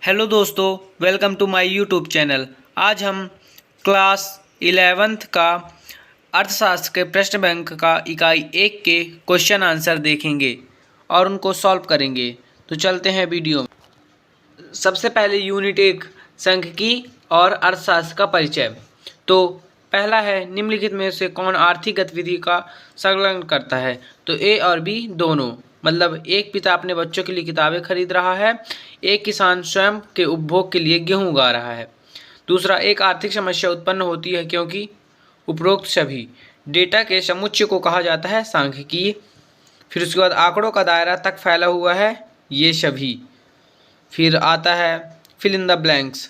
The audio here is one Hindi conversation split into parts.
हेलो दोस्तों, welcome to my YouTube channel. आज हम क्लास 11th का अर्थशास्त्र के प्रश्न बैंक का इकाई 1 के क्वेश्चन आंसर देखेंगे और उनको सॉल्व करेंगे। तो चलते हैं वीडियो में। सबसे पहले यूनिट 1 सांख्यिकी और अर्थशास्त्र का परिचय। तो पहला है, निम्नलिखित में से कौन आर्थिक गतिविधि का संकलन करता है? तो ए और बी दोनों, मतलब एक पिता अपने बच्चों के लिए किताबें खरीद रहा है, एक किसान स्वयं के उपभोग के लिए गेहूं उगा रहा है। दूसरा, एक आर्थिक समस्या उत्पन्न होती है क्योंकि उपरोक्त सभी डेटा के समुच्चय को कहा जाता है सांख्यिकीय। फिर उसके बाद आंकड़ों का दायरा तक फैला हुआ है ये सभी। फिर आता है फिल इन द ब्लैंक्स।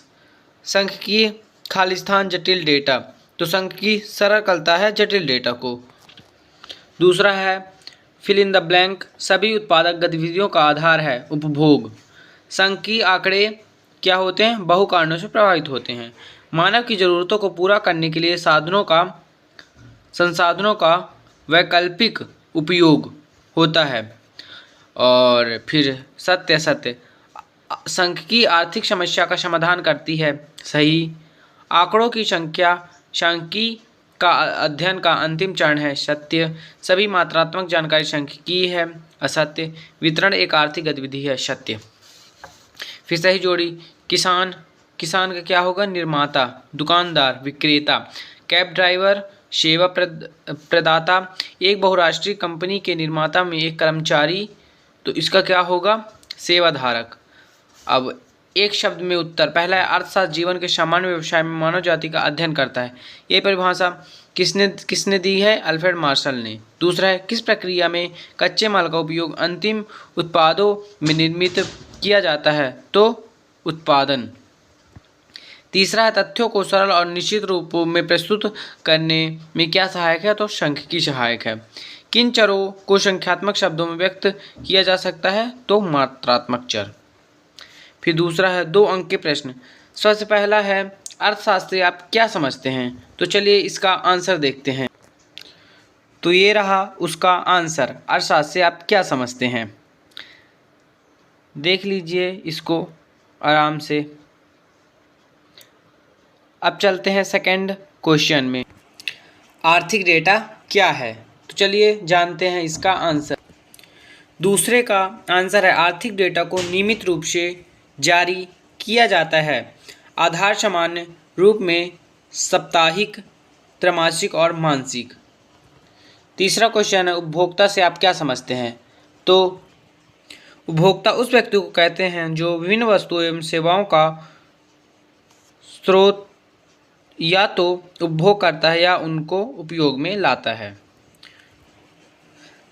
सांख्यिकीय खालिस्तान जटिल डेटा, तो सांख्यिकी सरल करता है जटिल डेटा को। दूसरा है फिल इन द ब्लैंक, सभी उत्पादक गतिविधियों का आधार है उपभोग। सांख्यिकीय आंकड़े क्या होते हैं? बहु कारणों से प्रभावित होते हैं। मानव की ज़रूरतों को पूरा करने के लिए संसाधनों का वैकल्पिक उपयोग होता है। और फिर सत्य सांख्यिकी आर्थिक समस्या का समाधान करती है सही। आंकड़ों की संख्या सांख्यिकी का अध्ययन का अंतिम चरण है सत्य। सभी मात्रात्मक जानकारी सांख्यिकीय है असत्य। वितरण एक आर्थिक गतिविधि है सत्य। फिर सही जोड़ी किसान का क्या होगा? निर्माता, दुकानदार, विक्रेता, कैब ड्राइवर, सेवा प्रदाता। एक बहुराष्ट्रीय कंपनी के निर्माता में एक कर्मचारी, तो इसका क्या होगा? सेवाधारक। अब एक शब्द में उत्तर। पहला है, अर्थशास्त्र जीवन के सामान्य व्यवसाय में मानव जाति का अध्ययन करता है। ये परिभाषा किसने दी है? अल्फ्रेड मार्शल ने। दूसरा है, किस प्रक्रिया में कच्चे माल का उपयोग अंतिम उत्पादों में निर्मित किया जाता है? तो उत्पादन। तीसरा है, तथ्यों को सरल और निश्चित रूप में प्रस्तुत करने में क्या सहायक है? तो सांख्यिकी सहायक है। किन चरों को संख्यात्मक शब्दों में व्यक्त किया जा सकता है? तो मात्रात्मक चर। फिर दूसरा है, 2 अंक के प्रश्न। सबसे पहला है, अर्थशास्त्री आप क्या समझते हैं? तो चलिए इसका आंसर देखते हैं। तो ये रहा उसका आंसर, अर्थशास्त्री आप क्या समझते हैं। देख लीजिए इसको आराम से। अब चलते हैं सेकंड क्वेश्चन में। आर्थिक डेटा क्या है? तो चलिए जानते हैं इसका आंसर। दूसरे का आंसर है, आर्थिक डेटा को नियमित रूप से जारी किया जाता है। आधार सामान्य रूप में साप्ताहिक, त्रैमासिक और मासिक। तीसरा क्वेश्चन है, उपभोक्ता से आप क्या समझते हैं? तो उपभोक्ता उस व्यक्ति को कहते हैं जो विभिन्न वस्तुओं एवं सेवाओं का स्रोत या तो उपभोग करता है या उनको उपयोग में लाता है।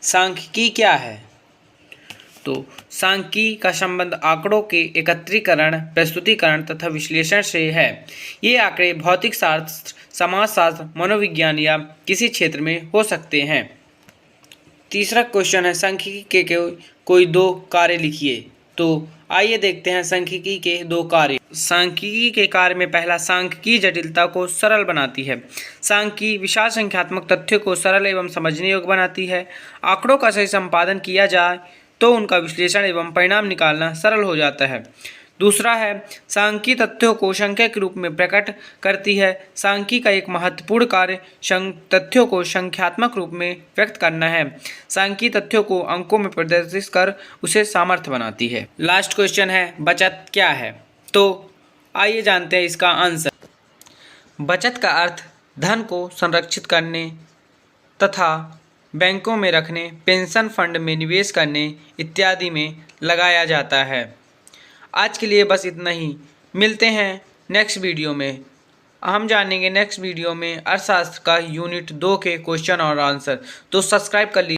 सांख्यिकी क्या है? तो सांख्यिकी का संबंध आंकड़ों के एकत्रीकरण, प्रस्तुतिकरण तथा विश्लेषण से है। ये आंकड़े भौतिक शास्त्र, समाजशास्त्र, मनोविज्ञान या किसी क्षेत्र में हो सकते हैं। तीसरा क्वेश्चन है, सांख्यिकी के कोई 2 कार्य लिखिए। तो आइए देखते हैं सांख्यिकी के 2 कार्य। सांख्यिकी के कार्य में पहला, सांख्यिकी जटिलता को सरल बनाती है। सांख्यिकी विशाल संख्यात्मक तथ्यों को सरल एवं समझने योग्य बनाती है। आंकड़ों का सही संपादन किया जाए तो उनका विश्लेषण एवं परिणाम निकालना सरल हो जाता है। दूसरा है, सांख्यिकी तथ्यों को संख्या के रूप में प्रकट करती है। सांख्यिकी का एक महत्वपूर्ण कार्य तथ्यों को संख्यात्मक रूप में व्यक्त करना है। सांख्यिकी तथ्यों को अंकों में प्रदर्शित कर उसे सामर्थ्य बनाती है। लास्ट क्वेश्चन है, बचत क्या है? तो आइए जानते हैं इसका आंसर। बचत का अर्थ धन को संरक्षित करने तथा बैंकों में रखने, पेंशन फंड में निवेश करने इत्यादि में लगाया जाता है। आज के लिए बस इतना ही। मिलते हैं नेक्स्ट वीडियो में। हम जानेंगे नेक्स्ट वीडियो में अर्थशास्त्र का यूनिट 2 के क्वेश्चन और आंसर। तो सब्सक्राइब कर लीजिए।